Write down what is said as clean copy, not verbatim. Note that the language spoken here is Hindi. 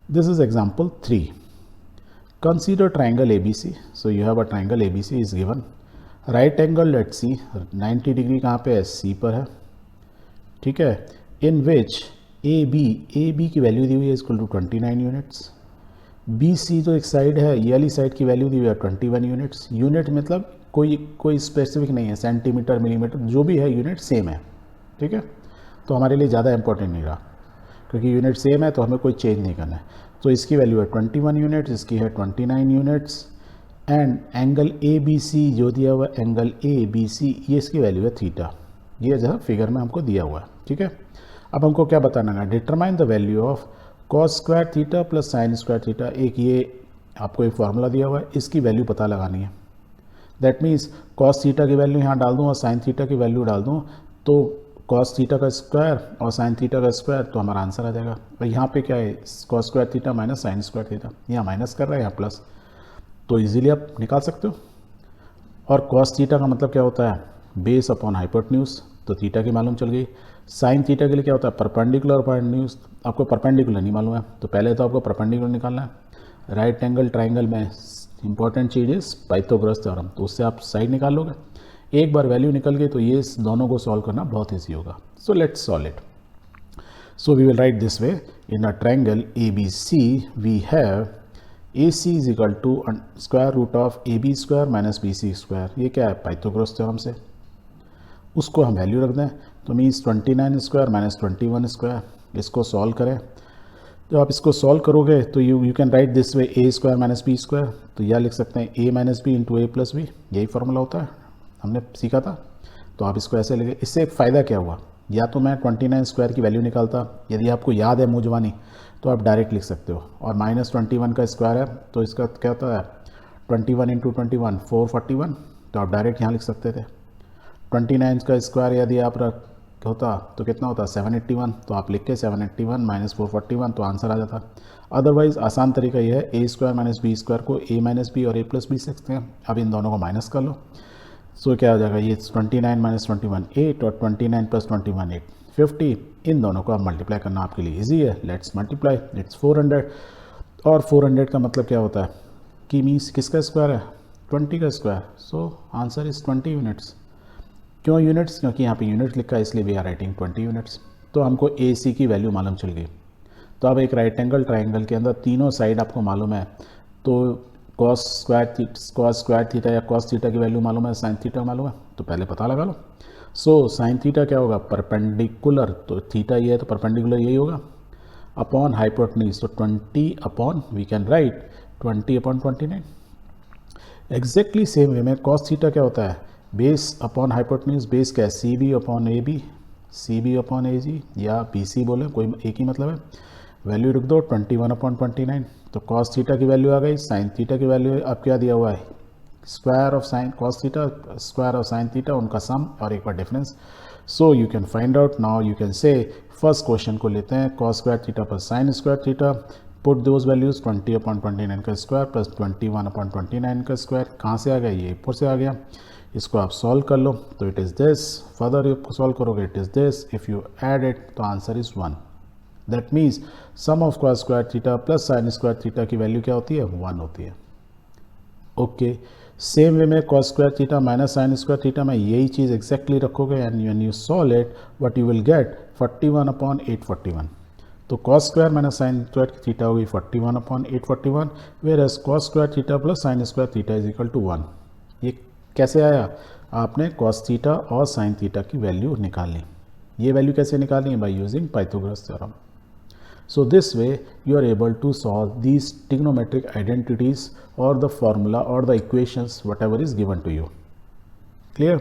This is example 3. Consider triangle ABC. So you have a triangle ABC is given. Right angle let's see 90 degree कहाँ पे है, C पर है, ठीक है. In which AB की वैल्यू दी हुई है इक्वल टू 29 यूनिट्स. BC जो एक साइड है, ये वाली साइड की वैल्यू दी हुई है 21 यूनिट्स. यूनिट मतलब कोई स्पेसिफिक नहीं है, सेंटीमीटर मिलीमीटर जो भी है यूनिट सेम है, ठीक है. तो हमारे लिए ज़्यादा इंपॉर्टेंट नहीं रहा क्योंकि यूनिट सेम है तो हमें कोई चेंज नहीं करना है. तो इसकी वैल्यू है 21 यूनिट्स, इसकी है 29 यूनिट्स. एंड एंगल ABC जो दिया हुआ है एंगल ABC ये इसकी वैल्यू है थीटा. ये जो फिगर में हमको दिया हुआ है, ठीक है. अब हमको क्या बताना है, determine the value of cos square theta plus sine square theta. एक ये आपको एक फार्मूला दिया हुआ है, इसकी वैल्यू पता लगानी है. दैट मीन्स कॉस थीटा की वैल्यू यहाँ डाल दूँ और साइन थीटा की वैल्यू डाल दूँ तो कॉस थीटा का स्क्वायर और साइन थीटा का स्क्वायर तो हमारा आंसर आ जाएगा. भाई यहाँ पे क्या है, cos square theta minus sine square theta, यहाँ माइनस कर रहा है यहाँ प्लस, तो इजीली आप निकाल सकते हो. और कॉस थीटा का मतलब क्या होता है, बेस अपॉन हाइपोटेन्यूज, तो थीटा की मालूम चल गई. साइन थीटा के लिए क्या होता है, परपेंडिकुलर हाइपोटेन्यूज. आपको परपेंडिकुलर नहीं मालूम है तो पहले तो आपको परपेंडिकुलर निकालना है. राइट एंगल ट्राइंगल में इंपॉर्टेंट चीज इज पाइथागोरस थ्योरम, तो उससे आप साइड निकाल लोगे. एक बार वैल्यू निकल गई तो ये दोनों को सॉल्व करना बहुत ईजी होगा. So let's solve it. So we will write this way. In a triangle ABC we have AC is equal to square root of AB square minus BC square. ये क्या है, पाइथागोरस थ्योरम से. उसको हम वैल्यू रख दें तो मीन्स 29 स्क्वायर माइनस 21 स्क्वायर. इसको सॉल्व करें. जब आप इसको सॉल्व करोगे तो you can write this way A square minus B square. तो यह लिख सकते हैं A minus B into A plus B. यही फॉर्मूला होता है, हमने सीखा था. तो आप इसको ऐसे लिखे. इससे एक फ़ायदा क्या हुआ, या तो मैं 29 स्क्वायर की वैल्यू निकालता, यदि आपको याद है मुझवानी तो आप डायरेक्ट लिख सकते हो. और माइनस 21 का स्क्वायर है तो इसका क्या होता है 21 इंटू 21 441, तो आप डायरेक्ट यहाँ लिख सकते थे. 29 का स्क्वायर यदि आप होता तो कितना होता 781, तो आप लिख के 781 माइनस 441 तो आंसर आ जाता. अदरवाइज आसान तरीका यह है A square minus B square को A माइनस B और A प्लस B सकते हैं. अब इन दोनों को माइनस कर लो. सो क्या हो जाएगा, ये 29 माइनस 21 8 और 29 प्लस 21 8 50. इन दोनों को आप मल्टीप्लाई करना आपके लिए इजी है. Let's multiply. इट्स 400 और 400 का मतलब क्या होता है कि मीन्स किसका स्क्वायर है 20 का square. So answer is 20 units. क्यों यूनिट्स, क्योंकि यहाँ पे यूनिट लिखा है इसलिए वी आर राइटिंग 20 यूनिट्स. तो हमको AC की वैल्यू मालूम चल गई. तो अब एक राइट एंगल ट्राइंगल के अंदर तीनों साइड आपको मालूम है तो कॉस स्क्वायर थीटा या कॉस थीटा की वैल्यू मालूम है, साइन थीटा मालूम है, तो पहले पता लगा लो. सो साइन थीटा क्या होगा, परपेंडिकुलर, तो थीटा ये है तो परपेंडिकुलर यही होगा, अपॉन हाइपोटेन्यूज. तो 20 upon we can write 20 upon 29. Exactly same way में कॉस थीटा क्या होता है, बेस अपॉन हाइपोटेन्यूज. बेस क्या है CB upon AB, CB upon AG या BC बोले, कोई एक ही मतलब है. वैल्यू रख दो 21 अपॉन 29. तो कॉस थीटा की वैल्यू आ गई. साइन थीटा की वैल्यू अब क्या दिया हुआ है, square of sine cos theta square of sine theta, उनका सम और एक बार difference. So you can find out. Now you can say first question को लेते हैं, cos square theta plus sine square theta. Put those values 20 upon 29 का स्क्वायर प्लस 21 अपॉन 29 का स्क्वायर. कहाँ से आ गया, ये ऊपर से आ गया. इसको आप सॉल्व कर लो तो it is this. Further solve करोगे it is this. If you add it तो answer is 1. That means sum of cos square theta plus sine square theta की वैल्यू क्या होती है 1 होती है. ओके. सेम वे में cos square theta minus sine square theta में यही चीज़ एक्जैक्टली रखोगे and when you solve it what you will get 41 upon 841. तो cos square minus sine square theta होगी 41 upon 841, whereas cos square theta plus sine square theta is equal to 1. ये कैसे आया, आपने कॉस थीटा और साइन थीटा की वैल्यू निकालनी. ये वैल्यू कैसे निकालनी है, by using Pythagoras theorem. So this way you are able to solve these trigonometric identities or the formula or the equations whatever is given to you. Clear?